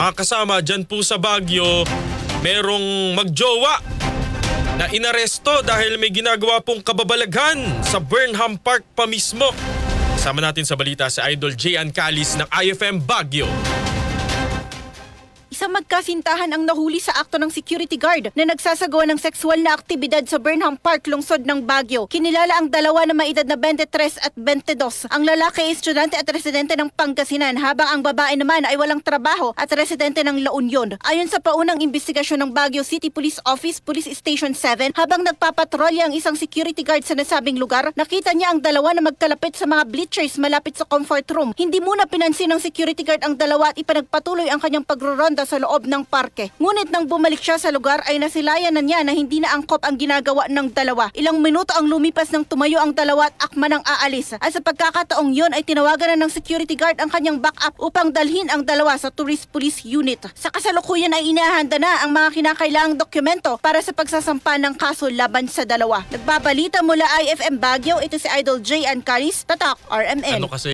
Mga kasama, dyan po sa Baguio, merong magjowa na inaresto dahil may ginagawa pong kababalaghan sa Burnham Park pa mismo. Kasama natin sa balita si Idol Jan Calis ng IFM Baguio. Isang magkasintahan ang nahuli sa akto ng security guard na nagsasagawa ng sexual na aktibidad sa Burnham Park, lungsod ng Baguio. Kinilala ang dalawa na may edad na 23 at 22. Ang lalaki ay estudyante at residente ng Pangasinan, habang ang babae naman ay walang trabaho at residente ng La Union. Ayon sa paunang investigasyon ng Baguio City Police Office, Police Station 7, habang nagpapatrolya ang isang security guard sa nasabing lugar, nakita niya ang dalawa na magkalapit sa mga bleachers malapit sa comfort room. Hindi muna pinansin ng security guard ang dalawa at ipanagpatuloy ang kanyang pagroronda sa loob ng parke. Ngunit nang bumalik siya sa lugar ay nasilayan na niya na hindi na angkop ang ginagawa ng dalawa. Ilang minuto ang lumipas nang tumayo ang dalawa at akma ng aalis. At sa pagkakataong yon ay tinawagan na ng security guard ang kanyang backup upang dalhin ang dalawa sa Tourist Police Unit. Sa kasalukuyan ay inihahanda na ang mga kinakailangang dokumento para sa pagsasampa ng kaso laban sa dalawa. Nagbabalita mula IFM Baguio, ito si Idol Jan Calis, Tatak RMN. Ano kasi